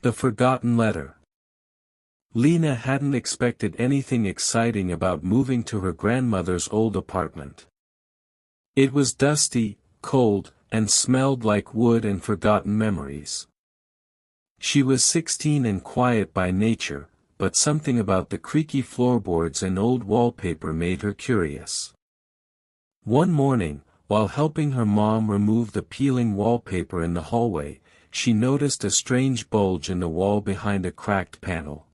The forgotten letter. Lina hadn't expected anything exciting about moving to her grandmother's old apartment. It was dusty, cold, and smelled like wood and forgotten memories. She was 16 and quiet by nature, but something about the creaky floorboards and old wallpaper made her curious. One morning, while helping her mom remove the peeling wallpaper in the hallway, she noticed a strange bulge in the wall behind a cracked panel.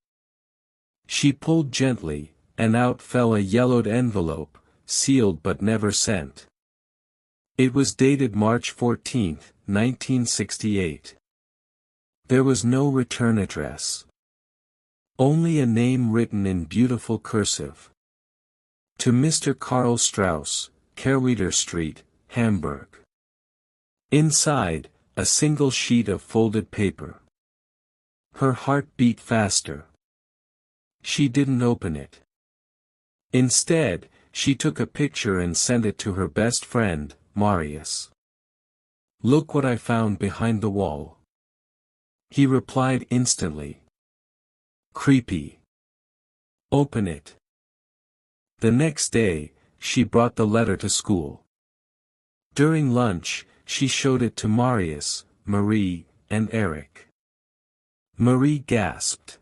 She pulled gently, and out fell a yellowed envelope, sealed but never sent. It was dated March 14, 1968. There was no return address. Only a name written in beautiful cursive. To Mr. Karl Strauss, Kehrwieder Street, Hamburg. Inside, a single sheet of folded paper. Her heart beat faster. She didn't open it. Instead, she took a picture and sent it to her best friend, Marius. "Look what I found behind the wall." He replied instantly. "Creepy. Open it." The next day, she brought the letter to school. During lunch, she showed it to Marius, Marie, and Eric. Marie gasped.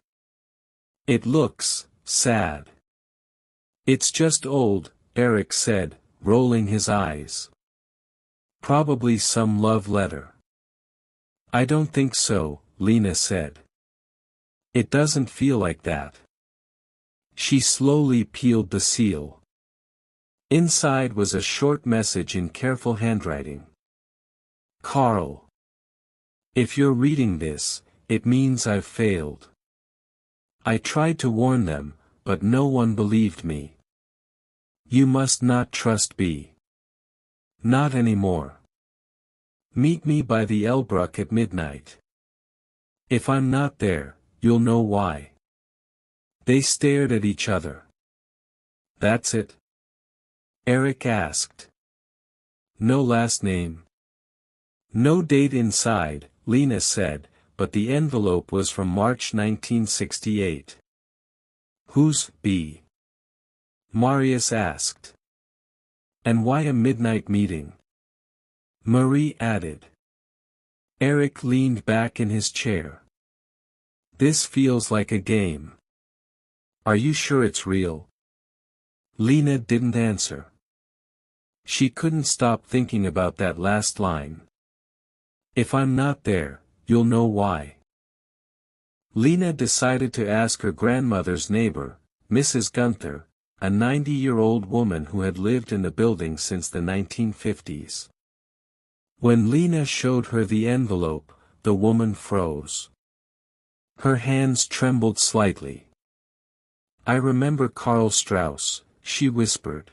"It looks sad." "It's just old," Eric said, rolling his eyes. "Probably some love letter." "I don't think so," Lina said. "It doesn't feel like that." She slowly peeled the seal. Inside was a short message in careful handwriting. "Karl. If you're reading this, it means I've failed. I tried to warn them, but no one believed me. You must not trust B. Not anymore. Meet me by the Elbruck at midnight. If I'm not there, you'll know why." They stared at each other. "That's it?" Eric asked. "No last name?" "No date inside," Lina said, but the envelope was from March 1968. "Who's B?" Marius asked. "And why a midnight meeting?" Marie added. Eric leaned back in his chair. "This feels like a game. Are you sure it's real?" Lina didn't answer. She couldn't stop thinking about that last line. "If I'm not there, you'll know why." Lina decided to ask her grandmother's neighbor, Mrs. Gunther, a 90-year-old woman who had lived in the building since the 1950s. When Lina showed her the envelope, the woman froze. Her hands trembled slightly. "I remember Karl Strauss," she whispered.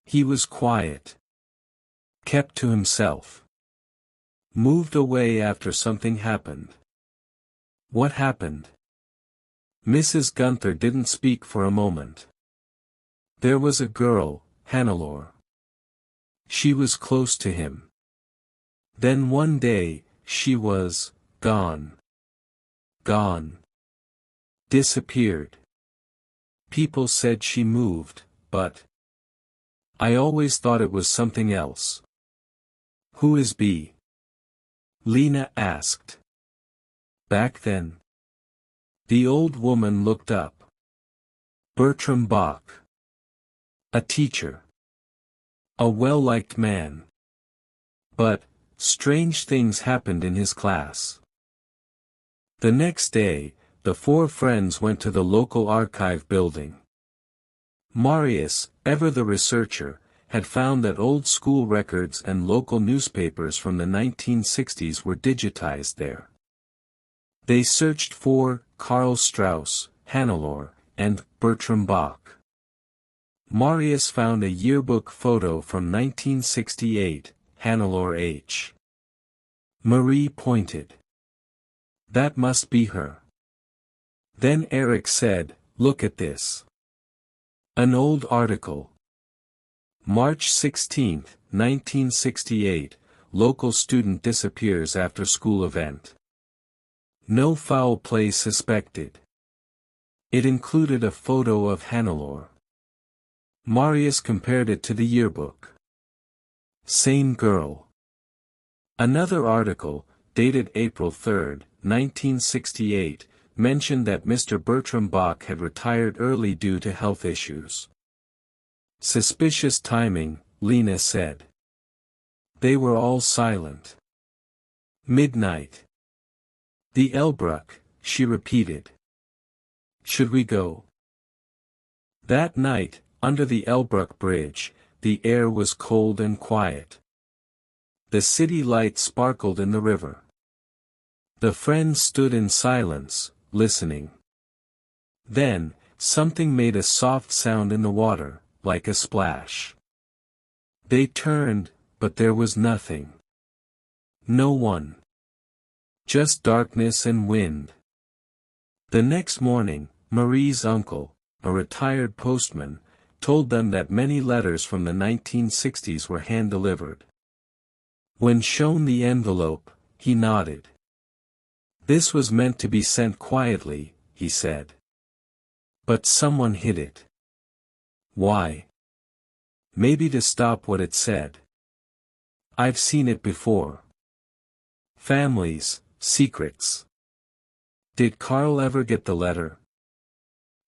"He was quiet. Kept to himself. Moved away after something happened." "What happened?" Mrs. Gunther didn't speak for a moment. "There was a girl, Hannelore. She was close to him. Then one day, she was gone. Gone. Disappeared. People said she moved, but I always thought it was something else." "Who is B?" Lina asked. "Back then?" The old woman looked up. "Bertram Bach. A teacher. A well-liked man. But, strange things happened in his class." The next day, the four friends went to the local archive building. Marius, ever the researcher, had found that old school records and local newspapers from the 1960s were digitized there. They searched for Karl Strauss, Hannelore, and Bertram Bach. Marius found a yearbook photo from 1968, Hannelore H. Marie pointed. "That must be her." Then Eric said, "Look at this." An old article. March 16, 1968, local student disappears after school event. No foul play suspected. It included a photo of Hannelore. Marius compared it to the yearbook. Same girl. Another article, dated April 3, 1968, mentioned that Mr. Bertram Bach had retired early due to health issues. Suspicious timing, Lina said. They were all silent. Midnight. The Elbruck, she repeated. Should we go? That night, under the Elbruck Bridge, the air was cold and quiet. The city lights sparkled in the river. The friends stood in silence, listening. Then, something made a soft sound in the water, like a splash. They turned, but there was nothing. No one. Just darkness and wind. The next morning, Marie's uncle, a retired postman, told them that many letters from the 1960s were hand-delivered. When shown the envelope, he nodded. This was meant to be sent quietly, he said. But someone hid it. Why? Maybe to stop what it said. I've seen it before. Families, secrets. Did Carl ever get the letter?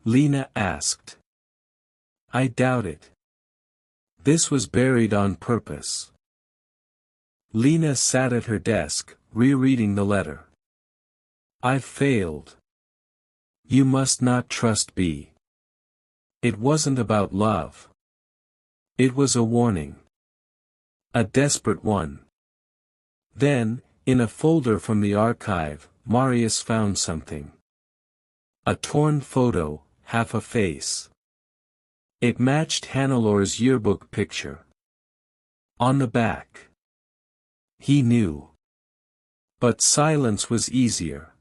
Lina asked. I doubt it. This was buried on purpose. Lina sat at her desk, rereading the letter. I've failed. You must not trust B. It wasn't about love. It was a warning. A desperate one. Then, in a folder from the archive, Marius found something. A torn photo, half a face. It matched Hannelore's yearbook picture. On the back. He knew. But silence was easier.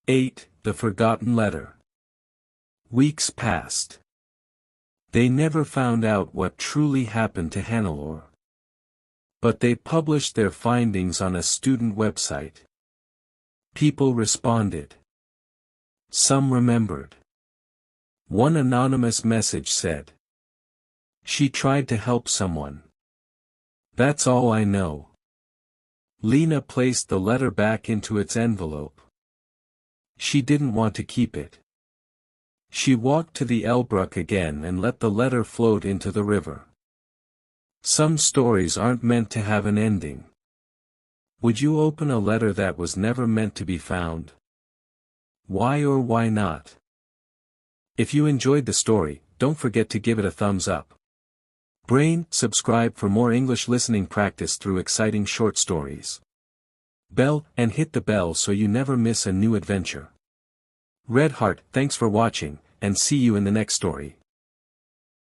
8. The forgotten letter. Weeks passed. They never found out what truly happened to Hannelore. But they published their findings on a student website. People responded. Some remembered. One anonymous message said. She tried to help someone. That's all I know. Lina placed the letter back into its envelope. She didn't want to keep it. She walked to the Elbruck again and let the letter float into the river. Some stories aren't meant to have an ending. Would you open a letter that was never meant to be found? Why or why not? If you enjoyed the story, don't forget to give it a thumbs up. Brain, subscribe for more English listening practice through exciting short stories. Bell, and hit the bell so you never miss a new adventure. Red Heart, thanks for watching, and see you in the next story.